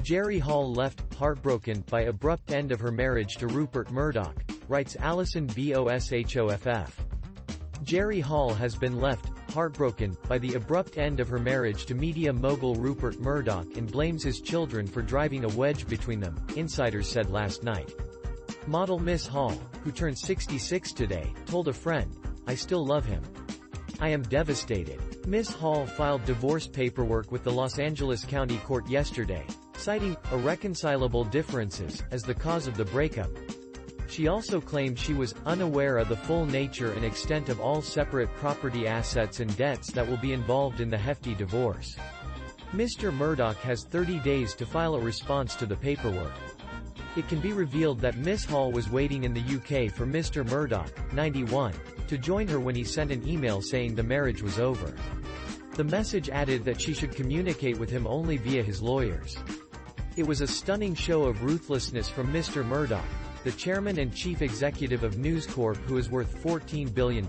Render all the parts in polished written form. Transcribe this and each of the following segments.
Jerry Hall left, heartbroken, by abrupt end of her marriage to Rupert Murdoch, writes ALISON BOSHOFF. Jerry Hall has been left, heartbroken, by the abrupt end of her marriage to media mogul Rupert Murdoch and blames his children for driving a wedge between them, insiders said last night. Model Miss Hall, who turned 66 today, told a friend, "I still love him. I am devastated." Miss Hall filed divorce paperwork with the Los Angeles County Court yesterday, citing irreconcilable differences as the cause of the breakup. She also claimed she was unaware of the full nature and extent of all separate property assets and debts that will be involved in the hefty divorce. Mr. Murdoch has 30 days to file a response to the paperwork. It can be revealed that Miss Hall was waiting in the UK for Mr. Murdoch, 91, to join her when he sent an email saying the marriage was over. The message added that she should communicate with him only via his lawyers. It was a stunning show of ruthlessness from Mr. Murdoch, the chairman and chief executive of News Corp, who is worth £14 billion.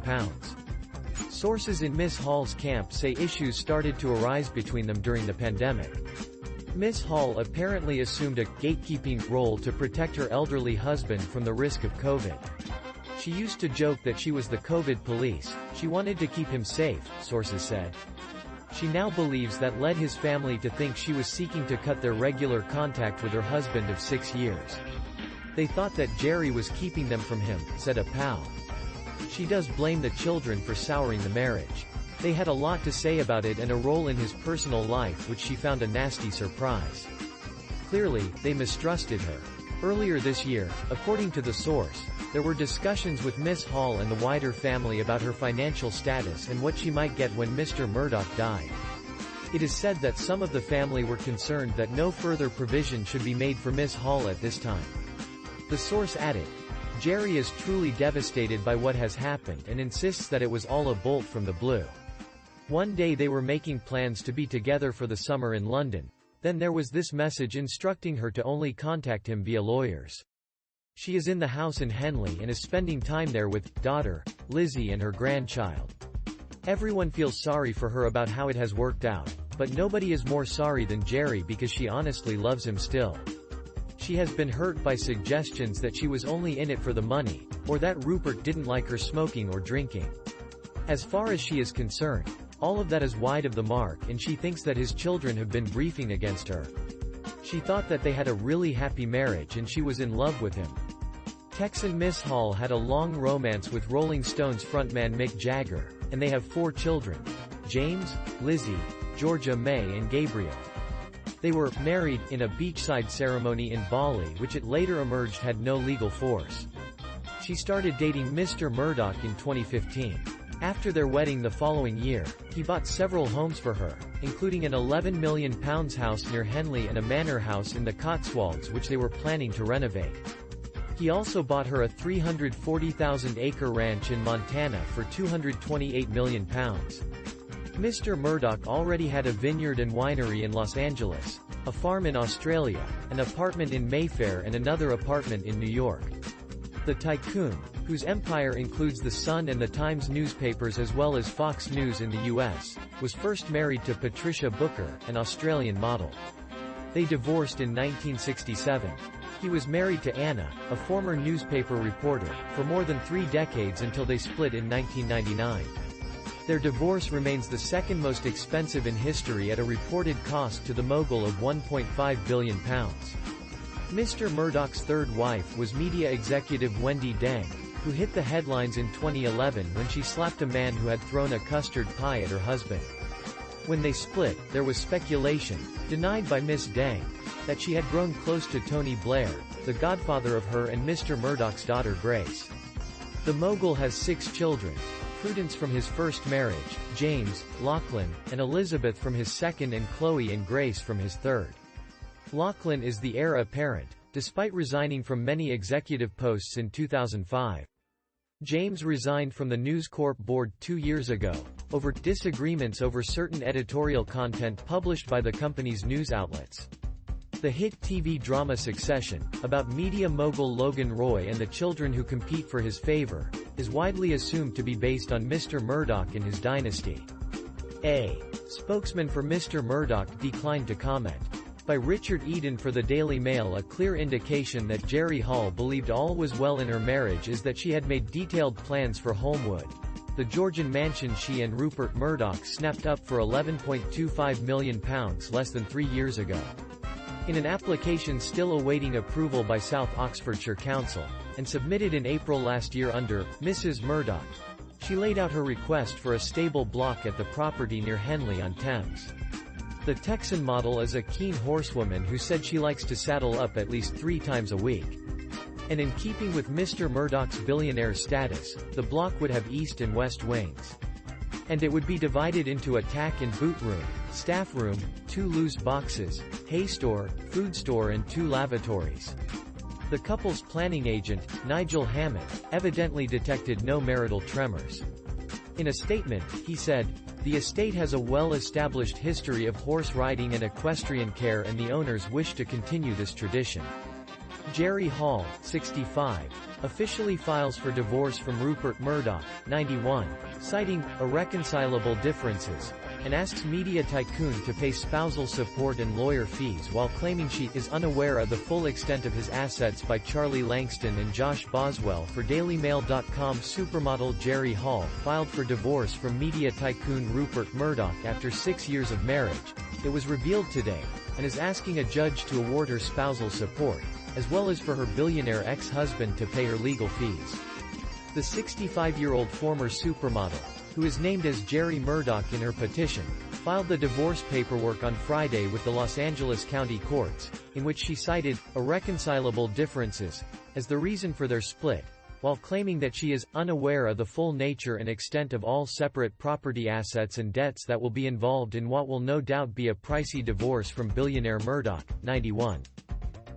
Sources in Miss Hall's camp say issues started to arise between them during the pandemic. Miss Hall apparently assumed a gatekeeping role to protect her elderly husband from the risk of COVID. She used to joke that she was the COVID police. She wanted to keep him safe, sources said. She now believes that led his family to think she was seeking to cut their regular contact with her husband of 6 years. They thought that Jerry was keeping them from him, said a pal. She does blame the children for souring the marriage. They had a lot to say about it and a role in his personal life which she found a nasty surprise. Clearly, they mistrusted her. Earlier this year, according to the source, there were discussions with Miss Hall and the wider family about her financial status and what she might get when Mr. Murdoch died. It is said that some of the family were concerned that no further provision should be made for Miss Hall at this time. The source added, "Jerry is truly devastated by what has happened and insists that it was all a bolt from the blue. One day they were making plans to be together for the summer in London. Then there was this message instructing her to only contact him via lawyers. She is in the house in Henley and is spending time there with daughter, Lizzie, and her grandchild. Everyone feels sorry for her about how it has worked out, but nobody is more sorry than Jerry because she honestly loves him still. She has been hurt by suggestions that she was only in it for the money, or that Rupert didn't like her smoking or drinking. As far as she is concerned, all of that is wide of the mark and she thinks that his children have been briefing against her. She thought that they had a really happy marriage and she was in love with him." Texan Miss Hall had a long romance with Rolling Stones frontman Mick Jagger, and they have 4 children: James, Lizzie, Georgia May and Gabriel. They were married in a beachside ceremony in Bali which it later emerged had no legal force. She started dating Mr. Murdoch in 2015. After their wedding the following year, he bought several homes for her, including an £11 million house near Henley and a manor house in the Cotswolds which they were planning to renovate. He also bought her a 340,000-acre ranch in Montana for £228 million. Mr. Murdoch already had a vineyard and winery in Los Angeles, a farm in Australia, an apartment in Mayfair and another apartment in New York. The tycoon, whose empire includes the Sun and the Times newspapers as well as Fox News in the U.S., was first married to Patricia Booker, an Australian model. They divorced in 1967. He was married to Anna, a former newspaper reporter, for more than 3 decades until they split in 1999. Their divorce remains the second most expensive in history at a reported cost to the mogul of £1.5 billion. Mr. Murdoch's third wife was media executive Wendy Deng, who hit the headlines in 2011 when she slapped a man who had thrown a custard pie at her husband. When they split, there was speculation, denied by Miss Deng, that she had grown close to Tony Blair, the godfather of her and Mr. Murdoch's daughter Grace. The mogul has 6 children: Prudence from his first marriage, James, Lachlan, and Elizabeth from his second, and Chloe and Grace from his third. Lachlan is the heir apparent, despite resigning from many executive posts in 2005. James resigned from the News Corp board 2 years ago, over disagreements over certain editorial content published by the company's news outlets. The hit TV drama Succession, about media mogul Logan Roy and the children who compete for his favor, is widely assumed to be based on Mr. Murdoch and his dynasty. A spokesman for Mr. Murdoch declined to comment. By Richard Eden for the Daily Mail, a clear indication that Jerry Hall believed all was well in her marriage is that she had made detailed plans for Holmwood, the Georgian mansion she and Rupert Murdoch snapped up for £11.25 million less than 3 years ago. In an application still awaiting approval by South Oxfordshire Council, and submitted in April last year under Mrs. Murdoch, she laid out her request for a stable block at the property near Henley-on-Thames. The Texan model is a keen horsewoman who said she likes to saddle up at least 3 times a week. And in keeping with Mr. Murdoch's billionaire status, the block would have east and west wings. And it would be divided into a tack and boot room, staff room, 2 loose boxes, hay store, food store and 2 lavatories. The couple's planning agent, Nigel Hammond, evidently detected no marital tremors. In a statement, he said, "The estate has a well-established history of horse riding and equestrian care and the owners wish to continue this tradition." Jerry Hall, 65, officially files for divorce from Rupert Murdoch, 91, citing irreconcilable differences, and asks media tycoon to pay spousal support and lawyer fees while claiming she is unaware of the full extent of his assets. By Charlie Langston and Josh Boswell for DailyMail.com. Supermodel Jerry Hall filed for divorce from media tycoon Rupert Murdoch after 6 years of marriage, it was revealed today, and is asking a judge to award her spousal support, as well as for her billionaire ex-husband to pay her legal fees. The 65-year-old former supermodel, who is named as Jerry Murdoch in her petition, filed the divorce paperwork on Friday with the Los Angeles County Courts, in which she cited irreconcilable differences as the reason for their split, while claiming that she is unaware of the full nature and extent of all separate property assets and debts that will be involved in what will no doubt be a pricey divorce from billionaire Murdoch, 91.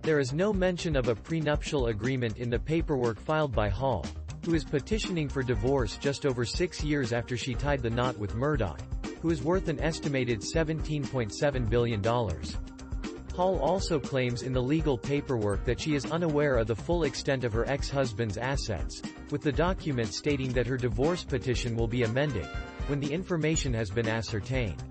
There is no mention of a prenuptial agreement in the paperwork filed by Hall, who is petitioning for divorce just over 6 years after she tied the knot with Murdoch, who is worth an estimated $17.7 billion. Hall also claims in the legal paperwork that she is unaware of the full extent of her ex-husband's assets, with the document stating that her divorce petition will be amended when the information has been ascertained.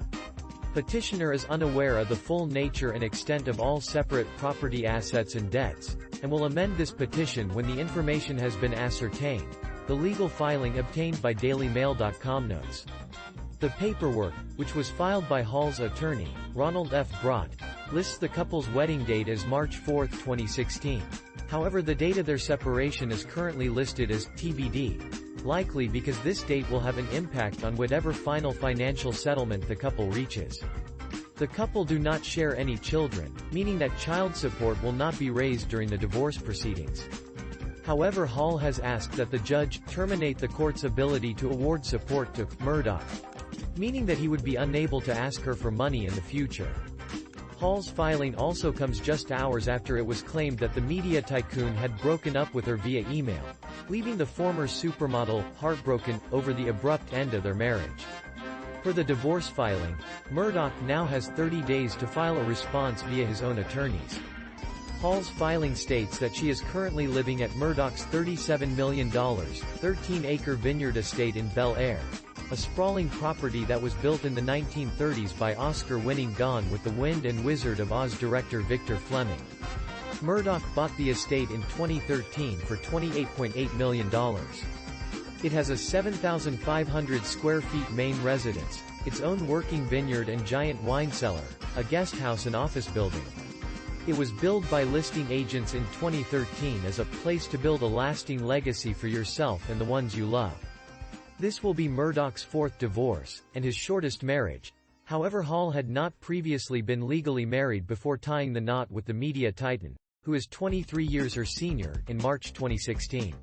Petitioner is unaware of the full nature and extent of all separate property assets and debts, and will amend this petition when the information has been ascertained, the legal filing obtained by DailyMail.com notes. The paperwork, which was filed by Hall's attorney, Ronald F. Brott, lists the couple's wedding date as March 4, 2016. However, the date of their separation is currently listed as TBD, likely because this date will have an impact on whatever final financial settlement the couple reaches. The couple do not share any children, meaning that child support will not be raised during the divorce proceedings. However, Hall has asked that the judge terminate the court's ability to award support to Murdoch, meaning that he would be unable to ask her for money in the future. Hall's filing also comes just hours after it was claimed that the media tycoon had broken up with her via email, leaving the former supermodel heartbroken over the abrupt end of their marriage. For the divorce filing, Murdoch now has 30 days to file a response via his own attorneys. Hall's filing states that she is currently living at Murdoch's $37 million, 13-acre vineyard estate in Bel Air, a sprawling property that was built in the 1930s by Oscar-winning Gone with the Wind and Wizard of Oz director Victor Fleming. Murdoch bought the estate in 2013 for $28.8 million. It has a 7,500 square feet main residence, its own working vineyard and giant wine cellar, a guest house and office building. It was billed by listing agents in 2013 as a place to build a lasting legacy for yourself and the ones you love. This will be Murdoch's 4th divorce, and his shortest marriage. However, Hall had not previously been legally married before tying the knot with the media titan, who is 23 years her senior, in March 2016.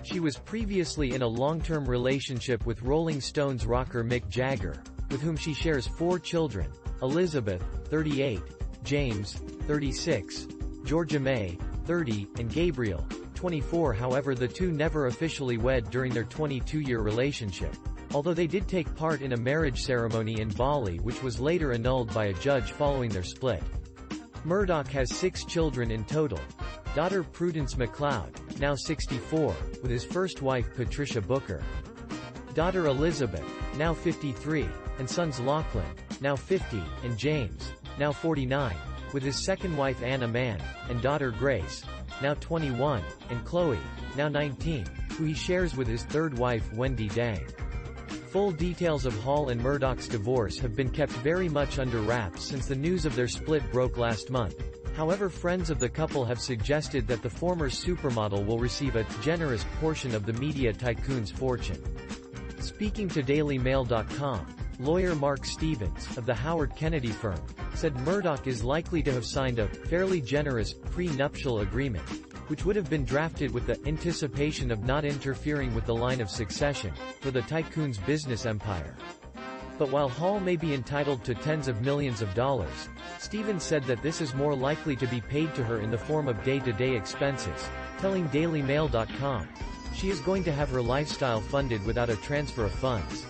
She was previously in a long-term relationship with Rolling Stones rocker Mick Jagger, with whom she shares 4 children, Elizabeth, 38, James, 36, Georgia May, 30, and Gabriel, 24. However, the two never officially wed during their 22-year relationship, although they did take part in a marriage ceremony in Bali which was later annulled by a judge following their split. Murdoch has 6 children in total. Daughter Prudence MacLeod, now 64, with his first wife Patricia Booker. Daughter Elizabeth, now 53, and sons Lachlan, now 50, and James, now 49, with his second wife Anna Mann, and daughter Grace, now 21, and Chloe, now 19, who he shares with his third wife Wendy Dang. Full details of Hall and Murdoch's divorce have been kept very much under wraps since the news of their split broke last month. However, friends of the couple have suggested that the former supermodel will receive a generous portion of the media tycoon's fortune. Speaking to DailyMail.com, lawyer Mark Stevens, of the Howard Kennedy firm, said Murdoch is likely to have signed a fairly generous pre-nuptial agreement, which would have been drafted with the anticipation of not interfering with the line of succession for the tycoon's business empire. But while Hall may be entitled to tens of millions of dollars, Stevens said that this is more likely to be paid to her in the form of day-to-day expenses, telling DailyMail.com, she is going to have her lifestyle funded without a transfer of funds.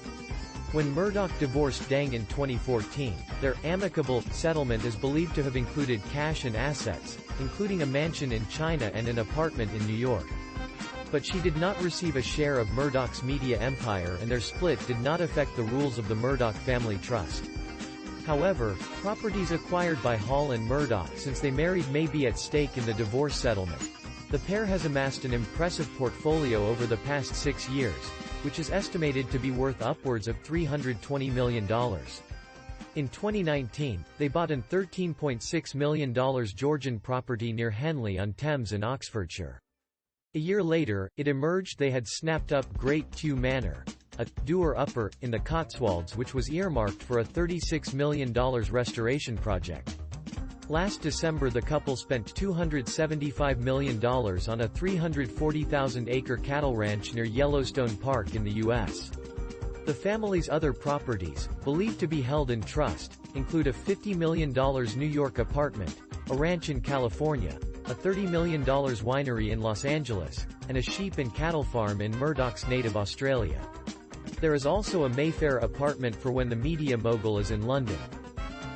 When Murdoch divorced Dang in 2014, their amicable settlement is believed to have included cash and assets, including a mansion in China and an apartment in New York. But she did not receive a share of Murdoch's media empire, and their split did not affect the rules of the Murdoch family trust. However, properties acquired by Hall and Murdoch since they married may be at stake in the divorce settlement. The pair has amassed an impressive portfolio over the past 6 years, which is estimated to be worth upwards of $320 million. In 2019, they bought an $13.6 million Georgian property near Henley-on-Thames in Oxfordshire. A year later, it emerged they had snapped up Great Kew Manor, a doer-upper in the Cotswolds which was earmarked for a $36 million restoration project. Last December the couple spent $275 million on a 340,000-acre cattle ranch near Yellowstone Park in the U.S. The family's other properties, believed to be held in trust, include a $50 million New York apartment, a ranch in California, a $30 million winery in Los Angeles, and a sheep and cattle farm in Murdoch's native Australia. There is also a Mayfair apartment for when the media mogul is in London.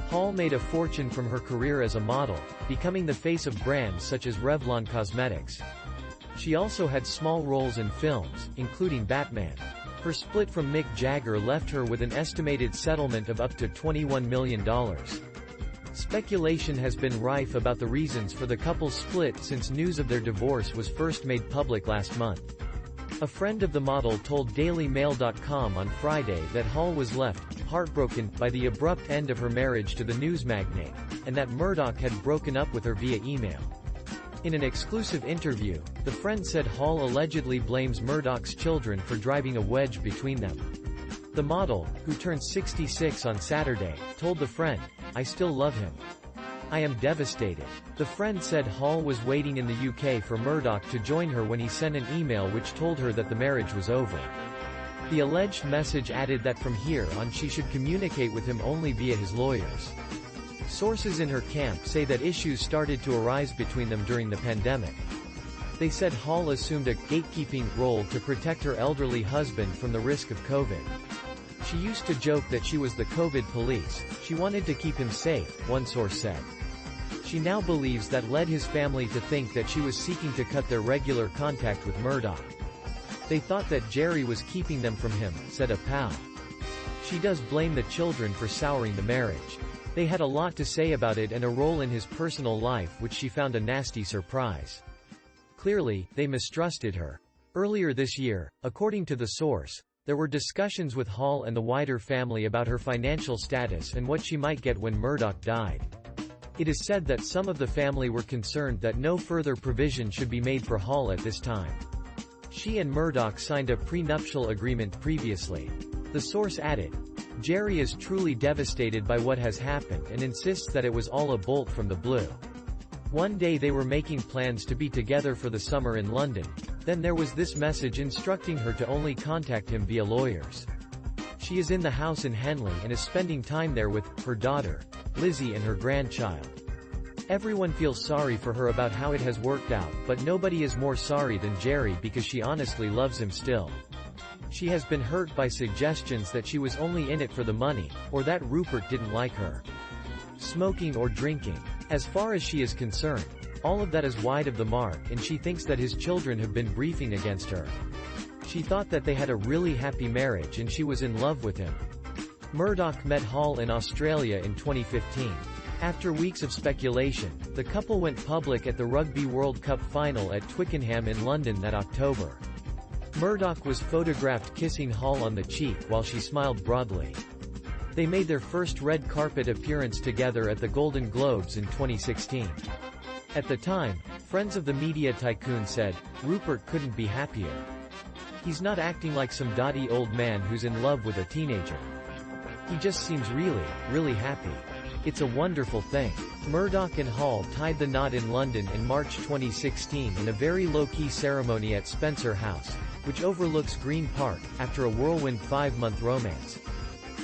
Hall made a fortune from her career as a model, becoming the face of brands such as Revlon Cosmetics. She also had small roles in films, including Batman. Her split from Mick Jagger left her with an estimated settlement of up to $21 million. Speculation has been rife about the reasons for the couple's split since news of their divorce was first made public last month. A friend of the model told DailyMail.com on Friday that Hall was left heartbroken by the abrupt end of her marriage to the news magnate, and that Murdoch had broken up with her via email. In an exclusive interview, the friend said Hall allegedly blames Murdoch's children for driving a wedge between them. The model, who turned 66 on Saturday, told the friend, "I still love him. I am devastated." The friend said Hall was waiting in the UK for Murdoch to join her when he sent an email which told her that the marriage was over. The alleged message added that from here on she should communicate with him only via his lawyers. Sources in her camp say that issues started to arise between them during the pandemic. They said Hall assumed a gatekeeping role to protect her elderly husband from the risk of COVID. She used to joke that she was the COVID police. She wanted to keep him safe, one source said. She now believes that led his family to think that she was seeking to cut their regular contact with Murdoch. "They thought that Jerry was keeping them from him," said a pal. She does blame the children for souring the marriage. They had a lot to say about it and a role in his personal life which she found a nasty surprise. Clearly, they mistrusted her. Earlier this year, according to the source, there were discussions with Hall and the wider family about her financial status and what she might get when Murdoch died. It is said that some of the family were concerned that no further provision should be made for Hall at this time. She and Murdoch signed a prenuptial agreement previously. The source added, "Jerry is truly devastated by what has happened and insists that it was all a bolt from the blue. One day they were making plans to be together for the summer in London. Then there was this message instructing her to only contact him via lawyers. She is in the house in Henley and is spending time there with her daughter, Lizzie, and her grandchild. Everyone feels sorry for her about how it has worked out, but nobody is more sorry than Jerry because she honestly loves him still. She has been hurt by suggestions that she was only in it for the money, or that Rupert didn't like her. Smoking or drinking. As far as she is concerned, all of that is wide of the mark, and she thinks that his children have been briefing against her. She thought that they had a really happy marriage and she was in love with him. Murdoch met Hall in Australia in 2015. After weeks of speculation, the couple went public at the Rugby World Cup final at Twickenham in London that October. Murdoch was photographed kissing Hall on the cheek while she smiled broadly. They made their first red carpet appearance together at the Golden Globes in 2016. At the time, friends of the media tycoon said, "Rupert couldn't be happier. He's not acting like some dotty old man who's in love with a teenager. He just seems really, really happy. It's a wonderful thing." Murdoch and Hall tied the knot in London in March 2016 in a very low-key ceremony at Spencer House, which overlooks Green Park, after a whirlwind 5-month romance.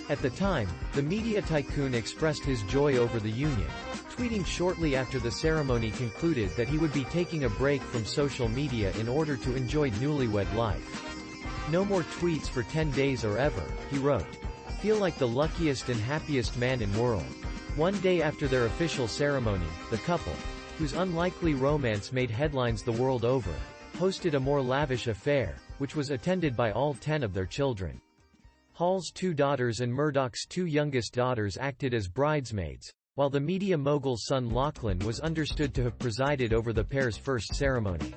At the time, the media tycoon expressed his joy over the union, tweeting shortly after the ceremony concluded that he would be taking a break from social media in order to enjoy newlywed life. "No more tweets for 10 days or ever," he wrote. "Feel like the luckiest and happiest man in world." One day after their official ceremony, the couple, whose unlikely romance made headlines the world over, hosted a more lavish affair, which was attended by all 10 of their children. Hall's 2 daughters and Murdoch's 2 youngest daughters acted as bridesmaids, while the media mogul's son Lachlan was understood to have presided over the pair's first ceremony.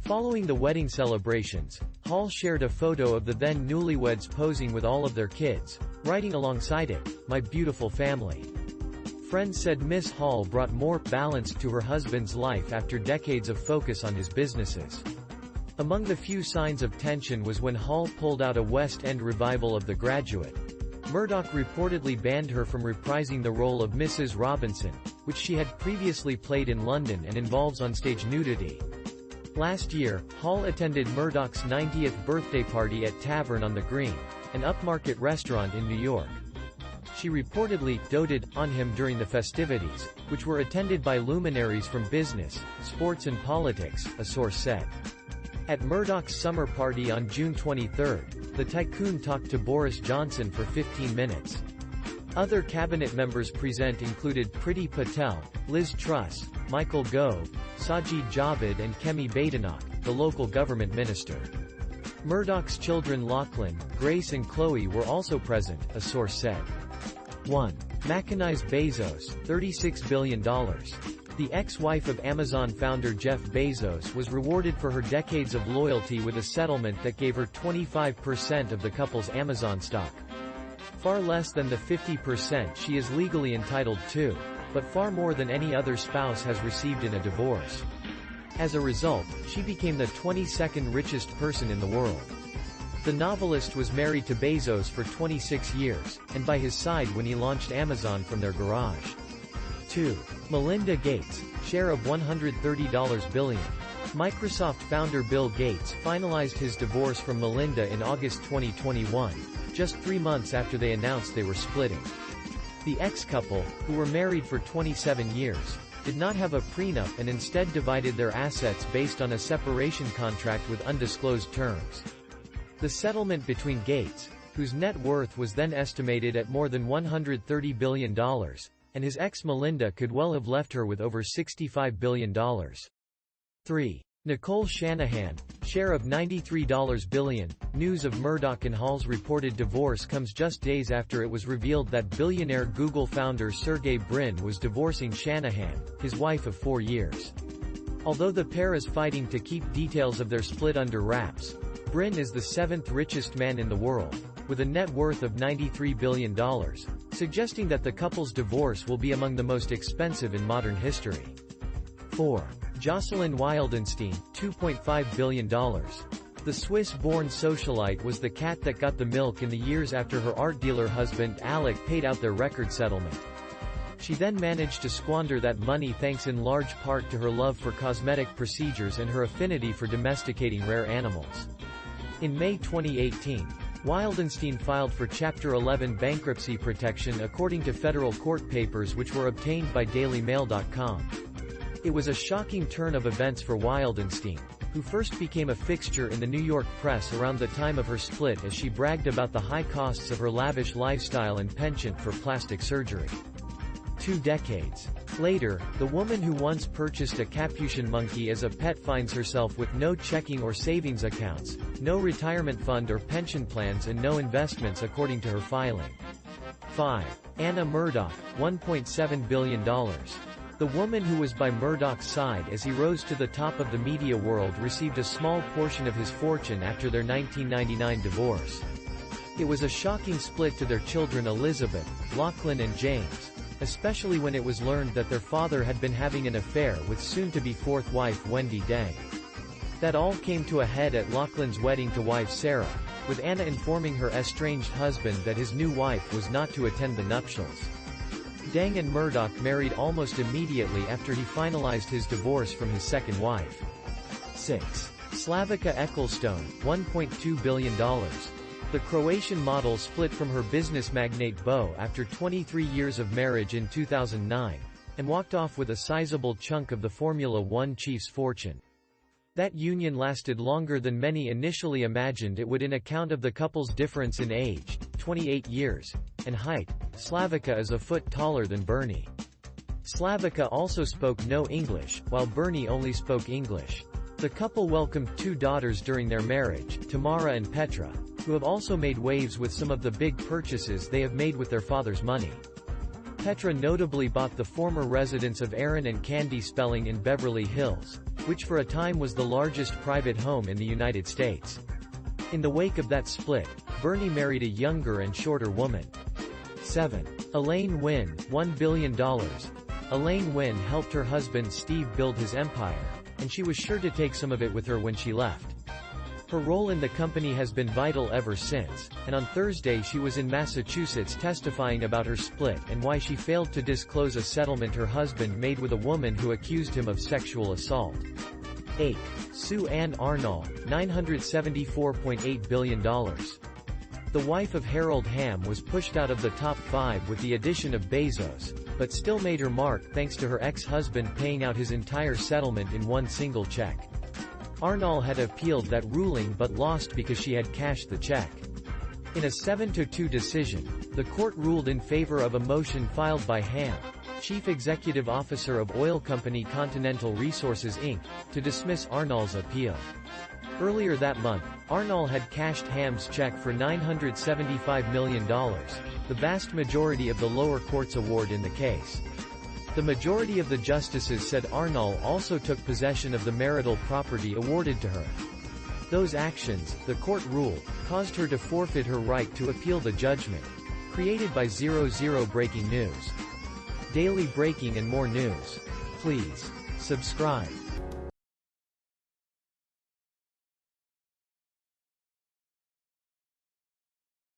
Following the wedding celebrations, Hall shared a photo of the then newlyweds posing with all of their kids, writing alongside it, "My beautiful family." Friends said Miss Hall brought more balance to her husband's life after decades of focus on his businesses. Among the few signs of tension was when Hall pulled out a West End revival of The Graduate. Murdoch reportedly banned her from reprising the role of Mrs. Robinson, which she had previously played in London and involves onstage nudity. Last year, Hall attended Murdoch's 90th birthday party at Tavern on the Green, an upmarket restaurant in New York. She reportedly doted on him during the festivities, which were attended by luminaries from business, sports and politics, a source said. At Murdoch's summer party on June 23, the tycoon talked to Boris Johnson for 15 minutes. Other cabinet members present included Priti Patel, Liz Truss, Michael Gove, Sajid Javid and Kemi Badenoch, the local government minister. Murdoch's children Lachlan, Grace and Chloe were also present, a source said. 1. Macanize Bezos, $36 billion. The ex-wife of Amazon founder Jeff Bezos was rewarded for her decades of loyalty with a settlement that gave her 25% of the couple's Amazon stock. Far less than the 50% she is legally entitled to, but far more than any other spouse has received in a divorce. As a result, she became the 22nd richest person in the world. The novelist was married to Bezos for 26 years, and by his side when he launched Amazon from their garage. 2. Melinda Gates, share of $130 billion. Microsoft founder Bill Gates finalized his divorce from Melinda in August 2021, just 3 months after they announced they were splitting. The ex-couple, who were married for 27 years, did not have a prenup and instead divided their assets based on a separation contract with undisclosed terms. The settlement between Gates, whose net worth was then estimated at more than $130 billion, and his ex Melinda could well have left her with over $65 billion. 3. Nicole Shanahan, share of $93 billion. News of Murdoch and Hall's reported divorce comes just days after it was revealed that billionaire Google founder Sergey Brin was divorcing Shanahan, his wife of 4 years. Although the pair is fighting to keep details of their split under wraps, Brin is the 7th richest man in the world, with a net worth of $93 billion, suggesting that the couple's divorce will be among the most expensive in modern history. 4. Jocelyn Wildenstein, $2.5 billion. The Swiss-born socialite was the cat that got the milk in the years after her art dealer husband Alec paid out their record settlement. She then managed to squander that money thanks in large part to her love for cosmetic procedures and her affinity for domesticating rare animals. In May 2018, Wildenstein filed for Chapter 11 bankruptcy protection according to federal court papers which were obtained by DailyMail.com. It was a shocking turn of events for Wildenstein, who first became a fixture in the New York press around the time of her split as she bragged about the high costs of her lavish lifestyle and penchant for plastic surgery. 2 decades. Later, the woman who once purchased a Capuchin monkey as a pet finds herself with no checking or savings accounts, no retirement fund or pension plans and no investments according to her filing. 5. Anna Murdoch, $1.7 billion. The woman who was by Murdoch's side as he rose to the top of the media world received a small portion of his fortune after their 1999 divorce. It was a shocking split to their children Elizabeth, Lachlan and James, especially when it was learned that their father had been having an affair with soon-to-be fourth wife Wendy Dang. That all came to a head at Lachlan's wedding to wife Sarah, with Anna informing her estranged husband that his new wife was not to attend the nuptials. Dang and Murdoch married almost immediately after he finalized his divorce from his second wife. 6. Slavica Ecclestone, $1.2 billion. The Croatian model split from her business magnate Bo after 23 years of marriage in 2009, and walked off with a sizable chunk of the Formula One chief's fortune. That union lasted longer than many initially imagined it would in account of the couple's difference in age, 28 years, and height. Slavica is a foot taller than Bernie. Slavica also spoke no English, while Bernie only spoke English. The couple welcomed 2 daughters during their marriage, Tamara and Petra, who have also made waves with some of the big purchases they have made with their father's money. Petra notably bought the former residence of Aaron and Candy Spelling in Beverly Hills, which for a time was the largest private home in the United States. In the wake of that split, Bernie married a younger and shorter woman. 7. Elaine Wynn, $1 billion. Elaine Wynn helped her husband Steve build his empire, and she was sure to take some of it with her when she left. Her role in the company has been vital ever since, and on Thursday she was in Massachusetts testifying about her split and why she failed to disclose a settlement her husband made with a woman who accused him of sexual assault. 8. Sue Ann Arnold, $974.8 billion. The wife of Harold Hamm was pushed out of the top 5 with the addition of Bezos, but still made her mark thanks to her ex-husband paying out his entire settlement in one single check. Arnold had appealed that ruling but lost because she had cashed the check. In a 7-2 decision, the court ruled in favor of a motion filed by Hamm, chief executive officer of oil company Continental Resources Inc., to dismiss Arnold's appeal. Earlier that month, Arnold had cashed Hamm's check for $975 million, the vast majority of the lower court's award in the case. The majority of the justices said Arnold also took possession of the marital property awarded to her. Those actions, the court ruled, caused her to forfeit her right to appeal the judgment. Created by 00 Breaking News. Daily breaking and more news. Please subscribe.